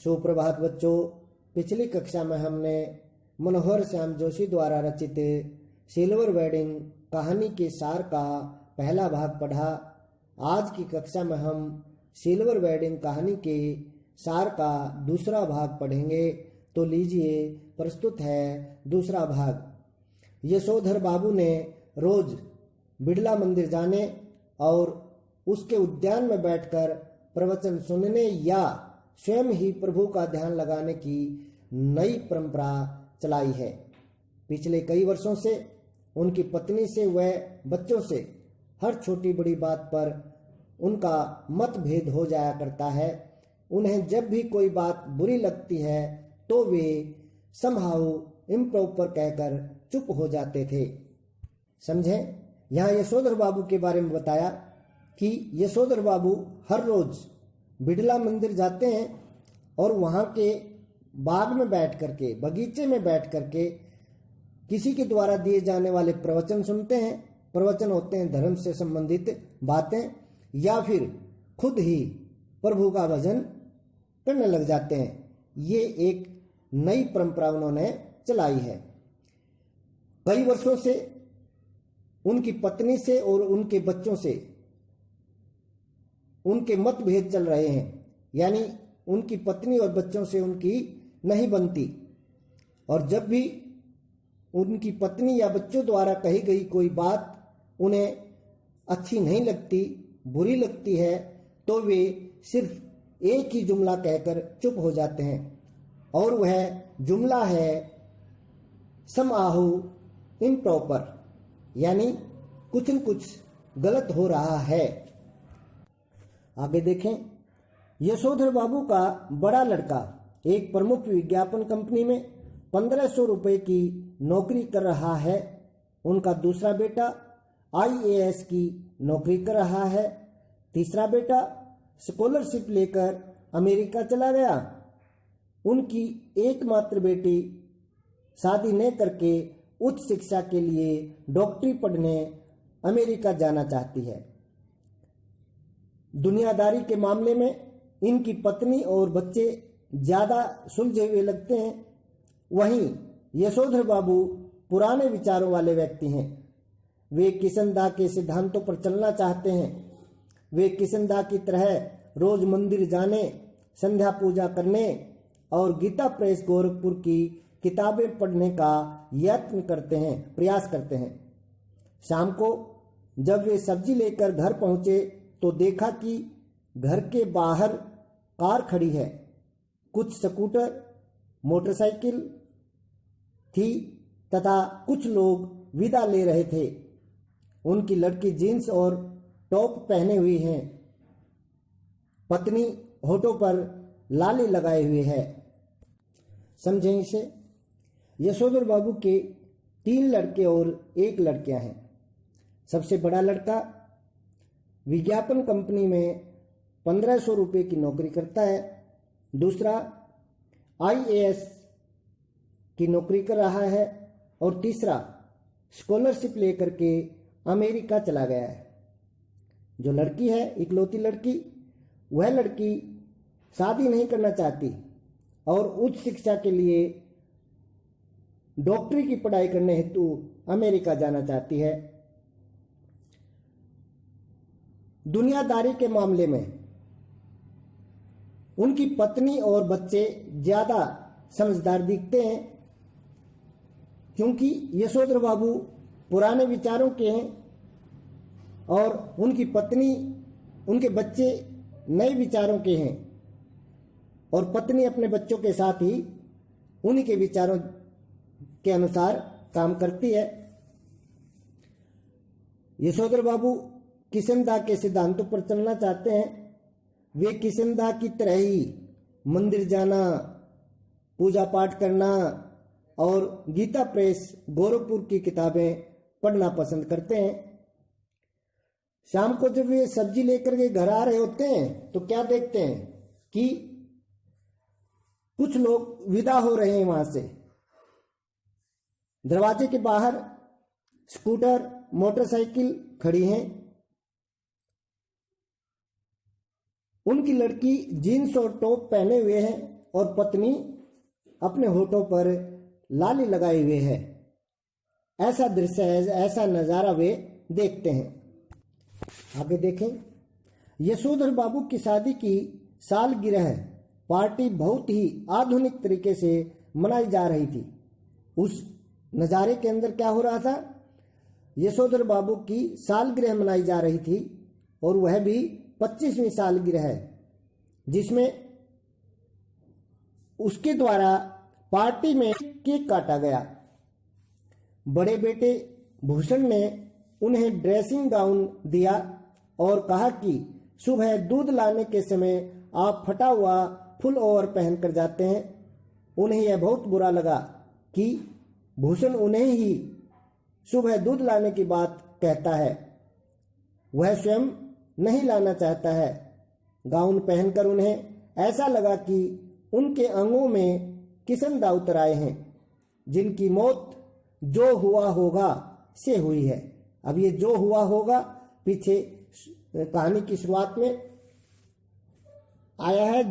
सुप्रभात बच्चों, पिछली कक्षा में हमने मनोहर श्याम जोशी द्वारा रचित सिल्वर वेडिंग कहानी के सार का पहला भाग पढ़ा। आज की कक्षा में हम सिल्वर वेडिंग कहानी के सार का दूसरा भाग पढ़ेंगे। तो लीजिए, प्रस्तुत है दूसरा भाग। यशोधर बाबू ने रोज बिड़ला मंदिर जाने और उसके उद्यान में बैठकर प्रवचन सुनने या स्वयं ही प्रभु का ध्यान लगाने की नई परंपरा चलाई है। पिछले कई वर्षों से उनकी पत्नी से व बच्चों से हर छोटी बड़ी बात पर उनका मतभेद हो जाया करता है। उन्हें जब भी कोई बात बुरी लगती है तो वे समहाउ इम्प्रॉपर कहकर चुप हो जाते थे। समझें, यहाँ यशोधर बाबू के बारे में बताया कि यशोधर बाबू हर रोज बिड़ला मंदिर जाते हैं और वहाँ के बाग में बैठ करके, बगीचे में बैठ करके किसी के द्वारा दिए जाने वाले प्रवचन सुनते हैं। प्रवचन होते हैं धर्म से संबंधित बातें, या फिर खुद ही प्रभु का भजन करने लग जाते हैं। ये एक नई परंपरा उन्होंने चलाई है। कई वर्षों से उनकी पत्नी से और उनके बच्चों से उनके मतभेद चल रहे हैं, यानी उनकी पत्नी और बच्चों से उनकी नहीं बनती। और जब भी उनकी पत्नी या बच्चों द्वारा कही गई कोई बात उन्हें अच्छी नहीं लगती, बुरी लगती है, तो वे सिर्फ एक ही जुमला कहकर चुप हो जाते हैं, और वह जुमला है समहाउ इम्प्रॉपर, यानी कुछ न कुछ गलत हो रहा है। आगे देखें, यशोधर बाबू का बड़ा लड़का एक प्रमुख विज्ञापन कंपनी में 1500 रुपए की नौकरी कर रहा है। उनका दूसरा बेटा IAS की नौकरी कर रहा है। तीसरा बेटा स्कॉलरशिप लेकर अमेरिका चला गया। उनकी एकमात्र बेटी शादी न करके उच्च शिक्षा के लिए डॉक्टरी पढ़ने अमेरिका जाना चाहती है। दुनियादारी के मामले में इनकी पत्नी और बच्चे ज्यादा सुलझे हुए लगते हैं। वहीं यशोधर बाबू पुराने विचारों वाले व्यक्ति हैं। वे किशनदा के सिद्धांतों पर चलना चाहते हैं। वे किशनदा की तरह रोज मंदिर जाने, संध्या पूजा करने और गीता प्रेस गोरखपुर की किताबें पढ़ने का यत्न करते हैं, प्रयास करते हैं। शाम को जब वे सब्जी लेकर घर पहुंचे तो देखा कि घर के बाहर कार खड़ी है। कुछ स्कूटर, मोटरसाइकिल थी तथा कुछ लोग विदा ले रहे थे। उनकी लड़की जीन्स और टॉप पहने हुई है। पत्नी होठों पर लाली लगाए हुए है। समझें इसे। यशोधर बाबू के 3 लड़के और 1 लड़कियां हैं। सबसे बड़ा लड़का विज्ञापन कंपनी में 1500 रुपये की नौकरी करता है। दूसरा IAS की नौकरी कर रहा है और तीसरा स्कॉलरशिप लेकर के अमेरिका चला गया है। जो लड़की है, इकलौती लड़की, वह लड़की शादी नहीं करना चाहती और उच्च शिक्षा के लिए डॉक्टरी की पढ़ाई करने हेतु अमेरिका जाना चाहती है। दुनियादारी के मामले में उनकी पत्नी और बच्चे ज्यादा समझदार दिखते हैं, क्योंकि यशोधर बाबू पुराने विचारों के हैं और उनकी पत्नी, उनके बच्चे नए विचारों के हैं, और पत्नी अपने बच्चों के साथ ही उन्हीं के विचारों के अनुसार काम करती है। यशोधर बाबू किशनदा के सिद्धांतों पर चलना चाहते हैं। वे किशनदा की तरह ही मंदिर जाना, पूजा पाठ करना और गीता प्रेस गोरखपुर की किताबें पढ़ना पसंद करते हैं। शाम को जब वे सब्जी लेकर के घर आ रहे होते हैं तो क्या देखते हैं कि कुछ लोग विदा हो रहे हैं। वहां से दरवाजे के बाहर स्कूटर, मोटरसाइकिल खड़ी हैं। उनकी लड़की जीन्स और टॉप पहने हुए है और पत्नी अपने होठों पर लाली लगाए हुए है। ऐसा दृश्य है, ऐसा नज़ारा वे देखते हैं। आगे देखें। यशोधर बाबू की शादी की सालगिरह पार्टी बहुत ही आधुनिक तरीके से मनाई जा रही थी। उस नज़ारे के अंदर क्या हो रहा था? यशोधर बाबू की सालगिरह मनाई जा रही थी और वह भी 25वीं सालगिरह है, जिसमें उसके द्वारा पार्टी में केक काटा गया। बड़े बेटे भूषण ने उन्हें ड्रेसिंग गाउन दिया और कहा कि सुबह दूध लाने के समय आप फटा हुआ फुल ओवर पहनकर जाते हैं। उन्हें यह बहुत बुरा लगा कि भूषण उन्हें ही सुबह दूध लाने की बात कहता है। वह स्वयं नहीं लाना चाहता है। गाउन पहनकर उन्हें ऐसा लगा कि उनके अंगों में किसन उतर आए हैं, जिनकी मौत जो हुआ होगा से हुई है। अब ये जो हुआ होगा पीछे कहानी की शुरुआत में आया है,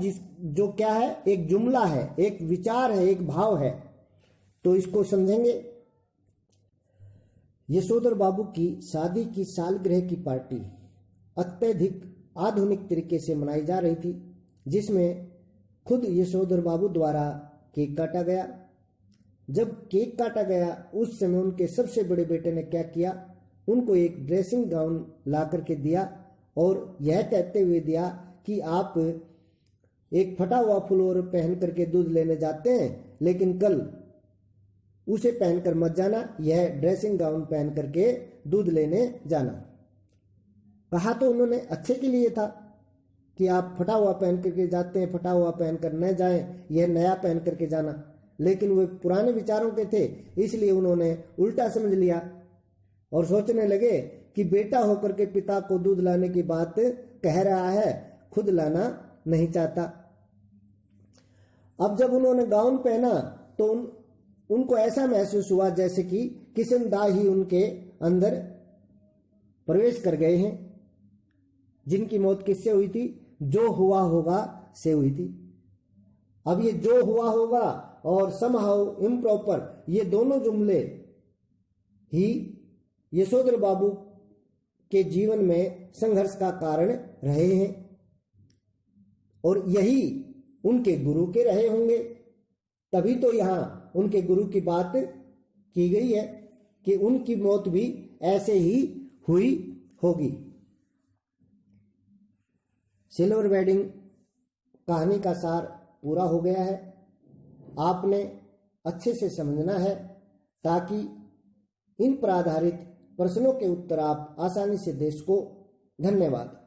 जो क्या है, एक जुमला है, एक विचार है, एक भाव है। तो इसको समझेंगे। यशोधर बाबू की शादी की सालगिरह की पार्टी अत्यधिक आधुनिक तरीके से मनाई जा रही थी, जिसमें खुद यशोधर बाबू द्वारा केक काटा गया। जब केक काटा गया उस समय उनके सबसे बड़े बेटे ने क्या किया, उनको एक ड्रेसिंग गाउन ला करके दिया और यह कहते हुए दिया कि आप एक फटा हुआ फ्लोर पहन करके दूध लेने जाते हैं, लेकिन कल उसे पहनकर मत जाना, यह ड्रेसिंग गाउन पहन करके दूध लेने जाना। कहा तो उन्होंने अच्छे के लिए था कि आप फटा हुआ पहन करके जाते हैं, फटा हुआ पहनकर न जाएं, यह नया पहन करके जाना। लेकिन वे पुराने विचारों के थे, इसलिए उन्होंने उल्टा समझ लिया और सोचने लगे कि बेटा होकर के पिता को दूध लाने की बात कह रहा है, खुद लाना नहीं चाहता। अब जब उन्होंने गाउन पहना तो उनको ऐसा महसूस हुआ जैसे कि किशन दा ही उनके अंदर प्रवेश कर गए हैं, जिनकी मौत किससे हुई थी? जो हुआ होगा से हुई थी। अब ये जो हुआ होगा और समहाउ इम्प्रॉपर, ये दोनों जुमले ही यशोधर बाबू के जीवन में संघर्ष का कारण रहे हैं और यही उनके गुरु के रहे होंगे। तभी तो यहाँ उनके गुरु की बात की गई है कि उनकी मौत भी ऐसे ही हुई होगी। सिल्वर वेडिंग कहानी का सार पूरा हो गया है। आपने अच्छे से समझना है ताकि इन पर आधारित प्रश्नों के उत्तर आप आसानी से दे सको। धन्यवाद।